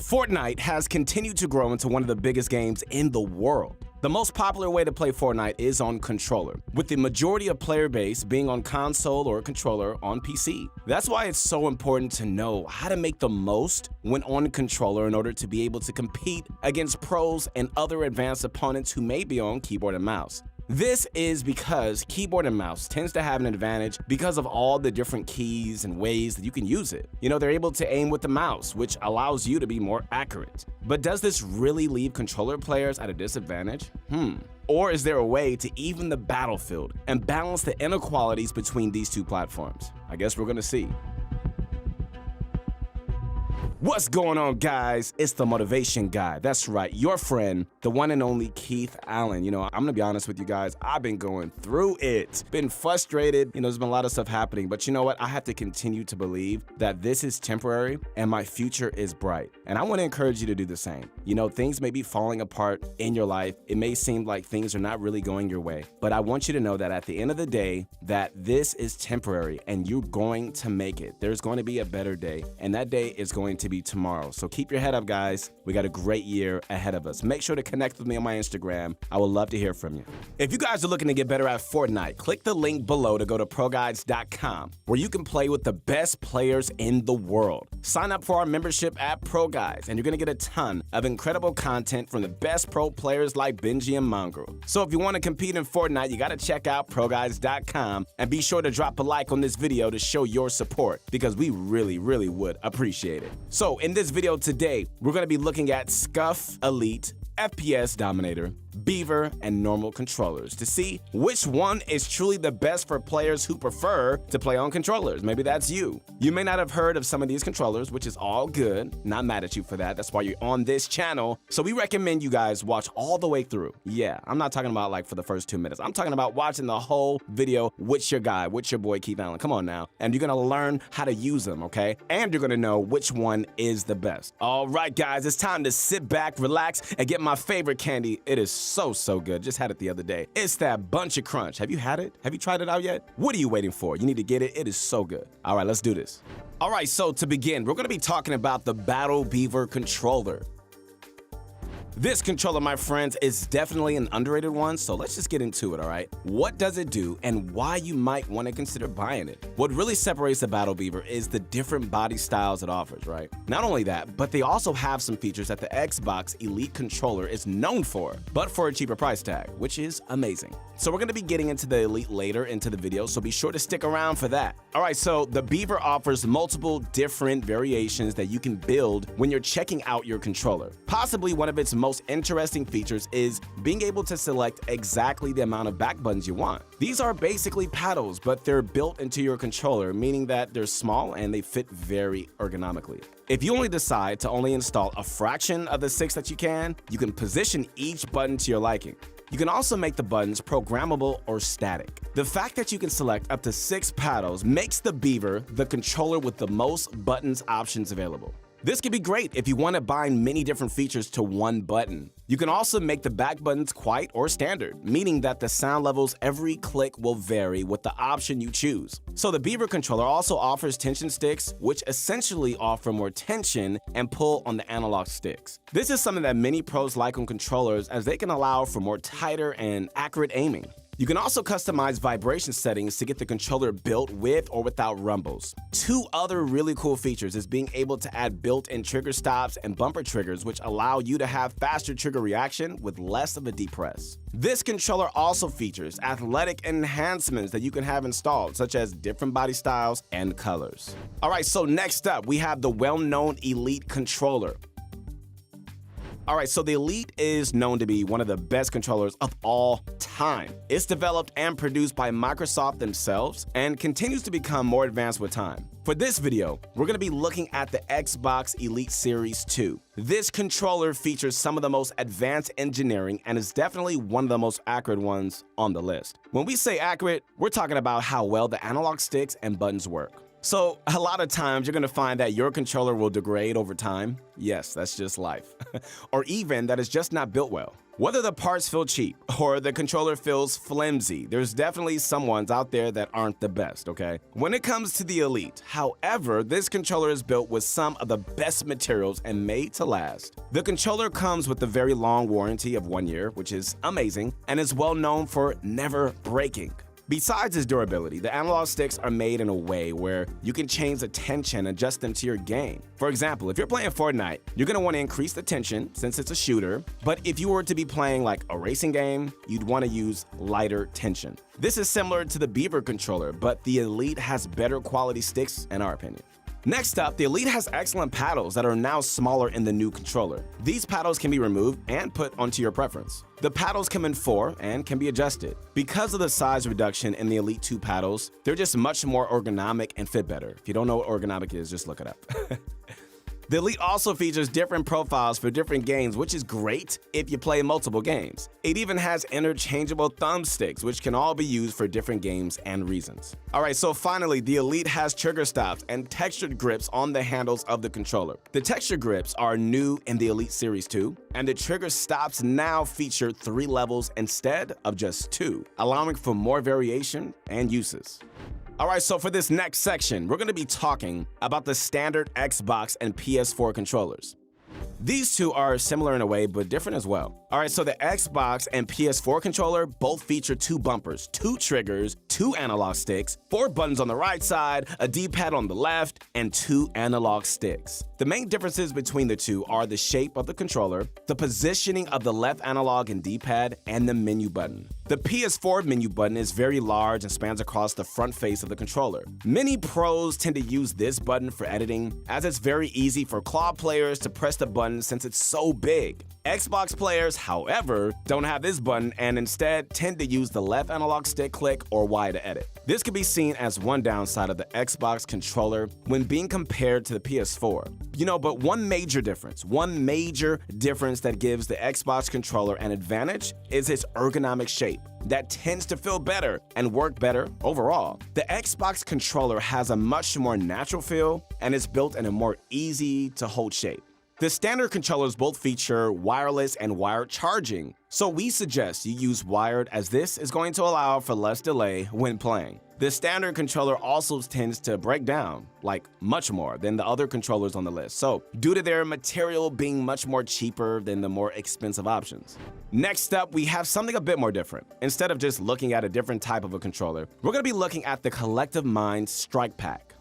Fortnite has continued to grow into one of the biggest games in the world. The most popular way to play Fortnite is on controller, with the majority of player base being on console or controller on PC. That's why it's so important to know how to make the most when on controller in order to be able to compete against pros and other advanced opponents who may be on keyboard and mouse. This is because keyboard and mouse tends to have an advantage because of all the different keys and ways that you can use it. They're able to aim with the mouse, which allows you to be more accurate. But does this really leave controller players at a disadvantage? Or is there a way to even the battlefield and balance the inequalities between these two platforms? I guess we're gonna see. What's going on, guys? It's the Motivation Guy. That's right, your friend, the one and only Keith Allen. I'm gonna be honest with you guys, I've been going through it. Been frustrated, there's been a lot of stuff happening, but you know what? I have to continue to believe that this is temporary and my future is bright. And I wanna encourage you to do the same. Things may be falling apart in your life. It may seem like things are not really going your way, but I want you to know that at the end of the day, that this is temporary and you're going to make it. There's going to be a better day, and that day is going to be tomorrow. So keep your head up, guys. We got a great year ahead of us. Make sure to connect with me on my Instagram. I would love to hear from you. If you guys are looking to get better at Fortnite, click the link below to go to ProGuides.com, where you can play with the best players in the world. Sign up for our membership at ProGuides, and you're gonna get a ton of incredible content from the best pro players like Benji and Mongrel. So if you want to compete in Fortnite, you gotta check out ProGuides.com, and be sure to drop a like on this video to show your support, because we really would appreciate it. So in this video today, we're going to be looking at SCUF Elite, FPS Dominator, Beaver, and normal controllers to see which one is truly the best for players who prefer to play on controllers. Maybe that's you. You may not have heard of some of these controllers, which is all good. Not mad at you for that. That's why you're on this channel. So we recommend you guys watch all the way through. Yeah, I'm not talking about like for the first 2 minutes. I'm talking about watching the whole video with your guy, with your boy Keith Allen. Come on now. And you're gonna learn how to use them, okay? And you're gonna know which one is the best. All right, guys, it's time to sit back, relax, and get my favorite candy. It is so good. Just had it the other day. It's that Bunch of Crunch. Have you had it? Have you tried it out yet? What are you waiting for? You need to get it. It is so good. All right, let's do this. All right, so to begin, we're going to be talking about the Battle Beaver controller. This controller, my friends, is definitely an underrated one, so let's just get into it, all right? What does it do and why you might want to consider buying it? What really separates the Battle Beaver is the different body styles it offers, right? Not only that, but they also have some features that the Xbox Elite controller is known for, but for a cheaper price tag, which is amazing. So we're going to be getting into the Elite later into the video, so be sure to stick around for that. All right, so the Beaver offers multiple different variations that you can build when you're checking out your controller. Possibly one of its most interesting features is being able to select exactly the amount of back buttons you want. These are basically paddles, but they're built into your controller, meaning that they're small and they fit very ergonomically. If you only decide to only install a fraction of the 6 that you can position each button to your liking. You can also make the buttons programmable or static. The fact that you can select up to 6 paddles makes the Beaver the controller with the most buttons options available. This can be great if you want to bind many different features to one button. You can also make the back buttons quiet or standard, meaning that the sound levels every click will vary with the option you choose. So the Beaver controller also offers tension sticks, which essentially offer more tension and pull on the analog sticks. This is something that many pros like on controllers, as they can allow for more tighter and accurate aiming. You can also customize vibration settings to get the controller built with or without rumbles. 2 other really cool features is being able to add built-in trigger stops and bumper triggers, which allow you to have faster trigger reaction with less of a deep press. This controller also features athletic enhancements that you can have installed, such as different body styles and colors. All right, so next up, we have the well-known Elite controller. All right, so the Elite is known to be one of the best controllers of all time. It's developed and produced by Microsoft themselves and continues to become more advanced with time. For this video, we're going to be looking at the Xbox Elite Series 2. This controller features some of the most advanced engineering and is definitely one of the most accurate ones on the list. When we say accurate, we're talking about how well the analog sticks and buttons work. So, a lot of times you're gonna find that your controller will degrade over time. Yes, that's just life. Or even that it's just not built well. Whether the parts feel cheap or the controller feels flimsy, there's definitely some ones out there that aren't the best, okay? When it comes to the Elite, however, this controller is built with some of the best materials and made to last. The controller comes with a very long warranty of 1 year, which is amazing, and is well known for never breaking. Besides its durability, the analog sticks are made in a way where you can change the tension and adjust them to your game. For example, if you're playing Fortnite, you're gonna wanna increase the tension since it's a shooter, but if you were to be playing like a racing game, you'd wanna use lighter tension. This is similar to the Beaver controller, but the Elite has better quality sticks in our opinion. Next up, the Elite has excellent paddles that are now smaller in the new controller. These paddles can be removed and put onto your preference. The paddles come in 4 and can be adjusted. Because of the size reduction in the Elite 2 paddles, they're just much more ergonomic and fit better. If you don't know what ergonomic is, just look it up. The Elite also features different profiles for different games, which is great if you play multiple games. It even has interchangeable thumbsticks, which can all be used for different games and reasons. Alright, so finally, the Elite has trigger stops and textured grips on the handles of the controller. The texture grips are new in the Elite Series 2, and the trigger stops now feature 3 levels instead of just 2, allowing for more variation and uses. Alright, so for this next section, we're going to be talking about the standard Xbox and PS4 controllers. These two are similar in a way, but different as well. Alright, so the Xbox and PS4 controller both feature 2 bumpers, 2 triggers, 2 analog sticks, 4 buttons on the right side, a D-pad on the left, and 2 analog sticks. The main differences between the two are the shape of the controller, the positioning of the left analog and D-pad, and the menu button. The PS4 menu button is very large and spans across the front face of the controller. Many pros tend to use this button for editing, as it's very easy for claw players to press the button since it's so big. Xbox players, however, don't have this button and instead tend to use the left analog stick click or Y to edit. This can be seen as one downside of the Xbox controller when being compared to the PS4. But one major difference that gives the Xbox controller an advantage is its ergonomic shape that tends to feel better and work better overall. The Xbox controller has a much more natural feel and is built in a more easy to hold shape. The standard controllers both feature wireless and wired charging, so we suggest you use wired as this is going to allow for less delay when playing. The standard controller also tends to break down, like much more than the other controllers on the list, so due to their material being much more cheaper than the more expensive options. Next up, we have something a bit more different. Instead of just looking at a different type of a controller, we're going to be looking at the Collective Minds Strike Pack.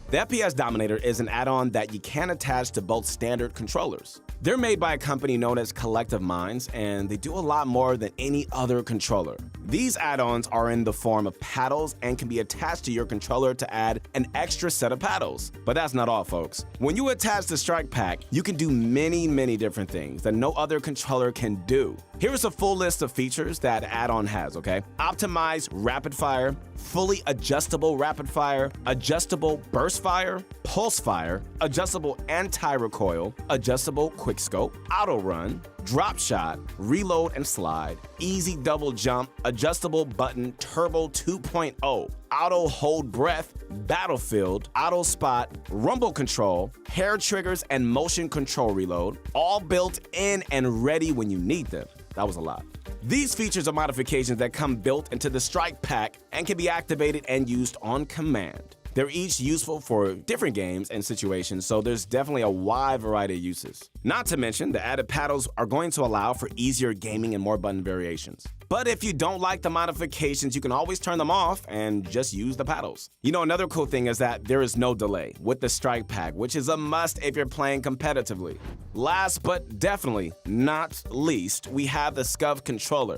The FPS Dominator is an add-on that you can attach to both standard controllers. They're made by a company known as Collective Minds, and they do a lot more than any other controller. These add-ons are in the form of paddles and can be attached to your controller to add an extra set of paddles. But that's not all, folks. When you attach the Strike Pack, you can do many different things that no other controller can do. Here's a full list of features that add-on has, okay? Optimized rapid fire, fully adjustable rapid fire, adjustable burst fire, pulse fire, adjustable anti-recoil, adjustable quick scope, auto run, drop shot, reload and slide, easy double jump, adjustable button, turbo 2.0, auto hold breath, battlefield, auto spot, rumble control, hair triggers, and motion control reload, all built in and ready when you need them. That was a lot. These features are modifications that come built into the Strike Pack and can be activated and used on command. They're each useful for different games and situations, so there's definitely a wide variety of uses. Not to mention, the added paddles are going to allow for easier gaming and more button variations. But if you don't like the modifications, you can always turn them off and just use the paddles. Another cool thing is that there is no delay with the Strike Pack, which is a must if you're playing competitively. Last but definitely not least, we have the SCUF controller.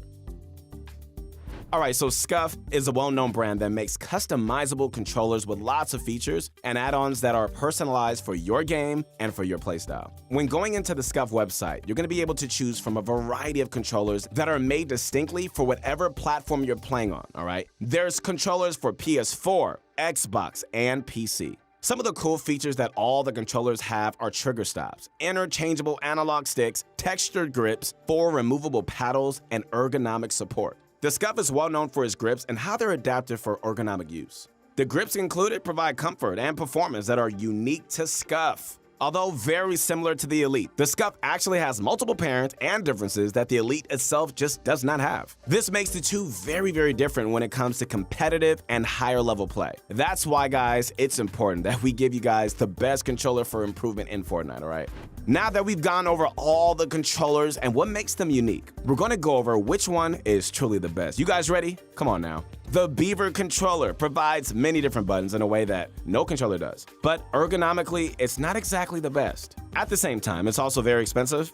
Alright, so SCUF is a well-known brand that makes customizable controllers with lots of features and add-ons that are personalized for your game and for your playstyle. When going into the SCUF website, you're going to be able to choose from a variety of controllers that are made distinctly for whatever platform you're playing on, alright? There's controllers for PS4, Xbox, and PC. Some of the cool features that all the controllers have are trigger stops, interchangeable analog sticks, textured grips, 4 removable paddles, and ergonomic support. The SCUF is well known for its grips and how they're adapted for ergonomic use. The grips included provide comfort and performance that are unique to Scuff. Although very similar to the Elite, the Scuff actually has multiple parents and differences that the Elite itself just does not have. This makes the two very, very different when it comes to competitive and higher level play. That's why, guys, it's important that we give you guys the best controller for improvement in Fortnite, alright? Now that we've gone over all the controllers and what makes them unique, we're gonna go over which one is truly the best. You guys ready? Come on now. The Beaver controller provides many different buttons in a way that no controller does, but ergonomically, it's not exactly the best. At the same time, it's also very expensive,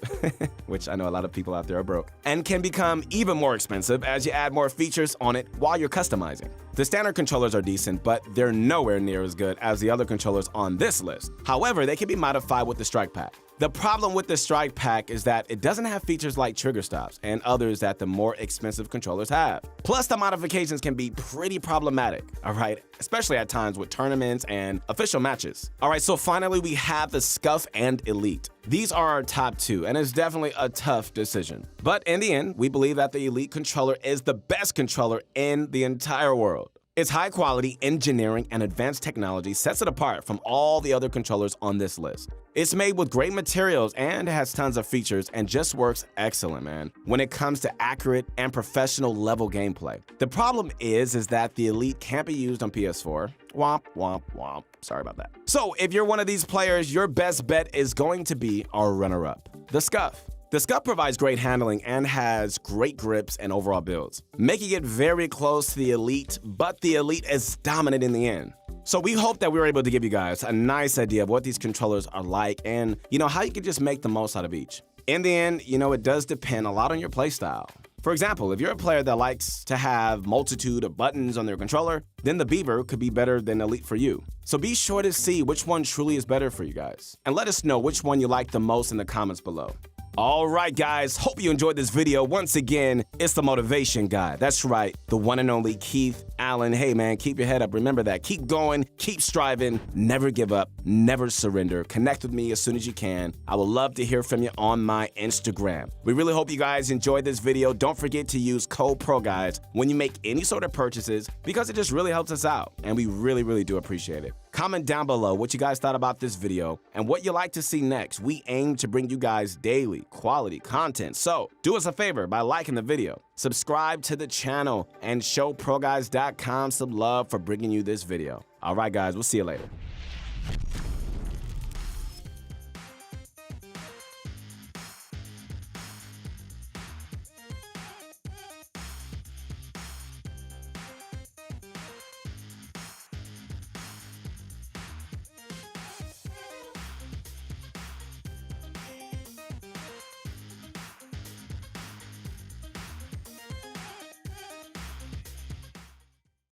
which I know a lot of people out there are broke, and can become even more expensive as you add more features on it while you're customizing. The standard controllers are decent, but they're nowhere near as good as the other controllers on this list. However, they can be modified with the Strike Pack. The problem with the Strike Pack is that it doesn't have features like trigger stops and others that the more expensive controllers have. Plus, the modifications can be pretty problematic, alright? Especially at times with tournaments and official matches. Alright, so finally we have the Scuff and Elite. These are our top two, and it's definitely a tough decision. But in the end, we believe that the Elite controller is the best controller in the entire world. Its high-quality engineering and advanced technology sets it apart from all the other controllers on this list. It's made with great materials and has tons of features and just works excellent, man, when it comes to accurate and professional level gameplay. The problem is that the Elite can't be used on PS4. Womp, womp, womp. Sorry about that. So if you're one of these players, your best bet is going to be our runner-up, the Scuff. The Scuff provides great handling and has great grips and overall builds, making it very close to the Elite, but the Elite is dominant in the end. So we hope that we were able to give you guys a nice idea of what these controllers are like and, how you can just make the most out of each. In the end, it does depend a lot on your playstyle. For example, if you're a player that likes to have multitude of buttons on their controller, then the Beaver could be better than Elite for you. So be sure to see which one truly is better for you guys. And let us know which one you like the most in the comments below. Alright guys, hope you enjoyed this video. Once again, it's the Motivation Guy. That's right, the one and only Keith Allen. Hey man, keep your head up. Remember that. Keep going, keep striving, never give up, never surrender. Connect with me as soon as you can. I would love to hear from you on my Instagram. We really hope you guys enjoyed this video. Don't forget to use code PROGUYS when you make any sort of purchases because it just really helps us out and we really, really do appreciate it. Comment down below what you guys thought about this video and what you'd like to see next. We aim to bring you guys daily quality content. So do us a favor by liking the video, subscribe to the channel, and show ProGuys.com some love for bringing you this video. All right, guys, we'll see you later.